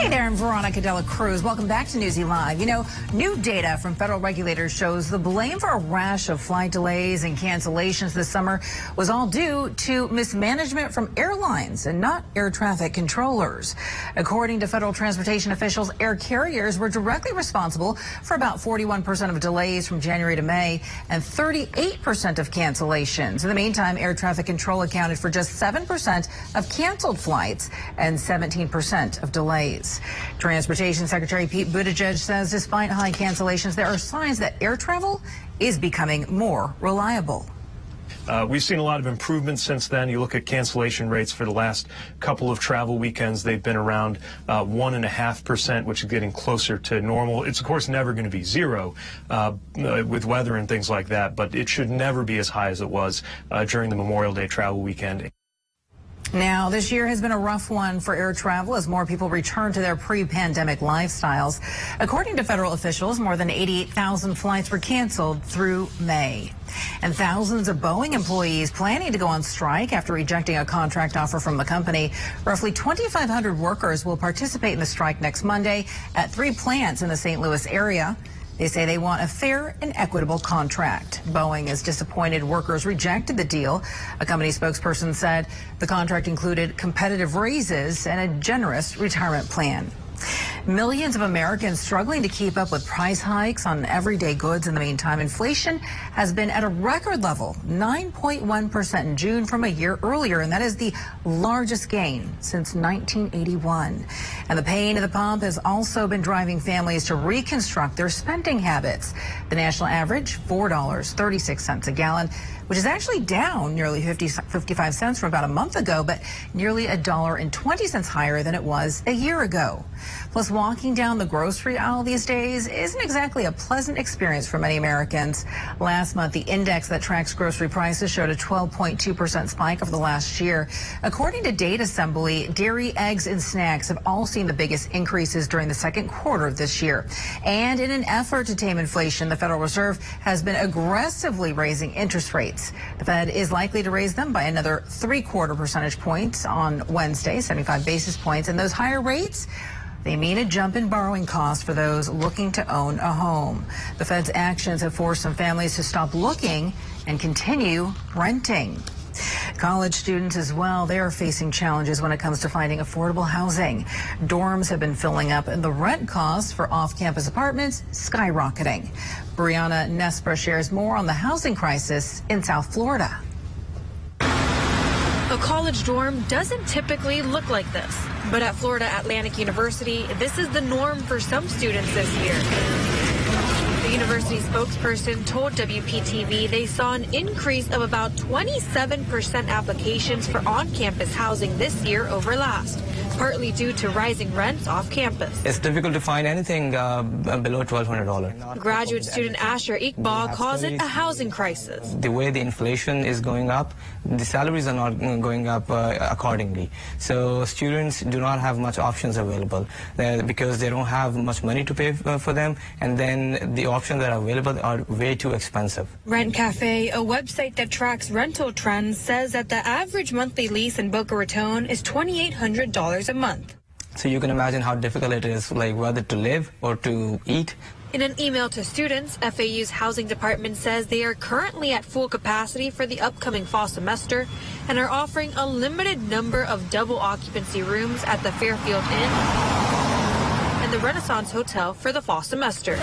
Hey there, I'm Veronica Dela Cruz. Welcome back to Newsy Live. You know, new data from federal regulators shows the blame for a rash of flight delays and cancellations this summer was all due to mismanagement from airlines and not air traffic controllers. According to federal transportation officials, air carriers were directly responsible for about 41% of delays from January to May and 38% of cancellations. In the meantime, air traffic control accounted for just 7% of canceled flights and 17% of delays. Transportation Secretary Pete Buttigieg says despite high cancellations, there are signs that air travel is becoming more reliable. We've seen a lot of improvements since then. You look at cancellation rates for the last couple of travel weekends, they've been around 1.5%, which is getting closer to normal. It's, of course, never going to be zero with weather and things like that, but it should never be as high as it was during the Memorial Day travel weekend. Now, this year has been a rough one for air travel as more people return to their pre-pandemic lifestyles. According to federal officials, more than 88,000 flights were canceled through May. And thousands of Boeing employees planning to go on strike after rejecting a contract offer from the company. Roughly 2,500 workers will participate in the strike next Monday at 3 plants in the St. Louis area. They say they want a fair and equitable contract. Boeing is disappointed workers rejected the deal. A company spokesperson said the contract included competitive raises and a generous retirement plan. Millions of Americans struggling to keep up with price hikes on everyday goods. In the meantime, inflation has been at a record level, 9.1% in June from a year earlier, and that is the largest gain since 1981. And the pain at the pump has also been driving families to reconstruct their spending habits. The national average, $4.36 a gallon, which is actually down nearly 55 cents from about a month ago, but nearly $1.20 higher than it was a year ago. Plus, walking down the grocery aisle these days isn't exactly a pleasant experience for many Americans. Last month, the index that tracks grocery prices showed a 12.2% spike over the last year. According to Data Assembly, dairy, eggs, and snacks have all seen the biggest increases during the second quarter of this year. And in an effort to tame inflation, the Federal Reserve has been aggressively raising interest rates. The Fed is likely to raise them by another 3/4 percentage points on Wednesday, 75 basis points. And those higher rates, they mean a jump in borrowing costs for those looking to own a home. The Fed's actions have forced some families to stop looking and continue renting. College students as well, they are facing challenges when it comes to finding affordable housing. Dorms have been filling up and the rent costs for off-campus apartments skyrocketing. Brianna Nespra shares more on the housing crisis in South Florida. A college dorm doesn't typically look like this, but at Florida Atlantic University, this is the norm for some students this year. The university spokesperson told WPTV they saw an increase of about 27% applications for on-campus housing this year over last, partly due to rising rents off campus. It's difficult to find anything below $1,200. Graduate student Asher Iqbal calls it a housing crisis. The way the inflation is going up, the salaries are not going up accordingly. So students do not have much options available because they don't have much money to pay for them, and then the options that are available are way too expensive. Rent Cafe, a website that tracks rental trends, says that the average monthly lease in Boca Raton is $2,800 a month. So you can imagine how difficult it is, like whether to live or to eat. In an email to students, FAU's housing department says they are currently at full capacity for the upcoming fall semester and are offering a limited number of double occupancy rooms at the Fairfield Inn and the Renaissance Hotel for the fall semester.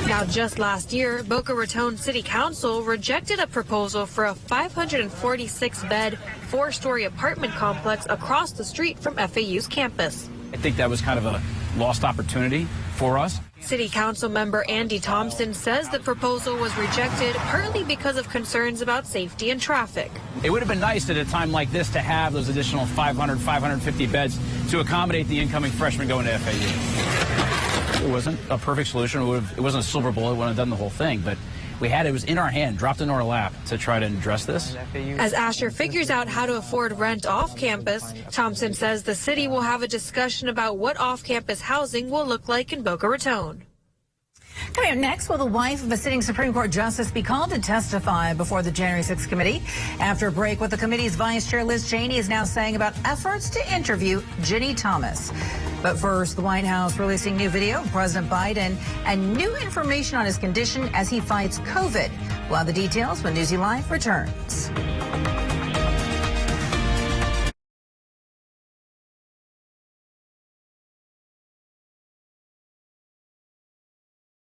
Now, just last year, Boca Raton City Council rejected a proposal for a 546-bed, 4-story apartment complex across the street from FAU's campus. I think that was kind of a lost opportunity for us. City Council member Andy Thompson says the proposal was rejected partly because of concerns about safety and traffic. It would have been nice at a time like this to have those additional 500, 550 beds to accommodate the incoming freshmen going to FAU. It wasn't a perfect solution. It wasn't a silver bullet. It wouldn't have done the whole thing, but it was in our hand, dropped into our lap to try to address this. As Asher figures out how to afford rent off campus, Thompson says the city will have a discussion about what off-campus housing will look like in Boca Raton. Coming up next, will the wife of a sitting Supreme Court justice be called to testify before the January 6th committee? After a break, what the committee's vice chair Liz Cheney is now saying about efforts to interview Ginny Thomas. But first, the White House releasing new video of President Biden and new information on his condition as he fights COVID. We'll have the details when Newsy Live returns.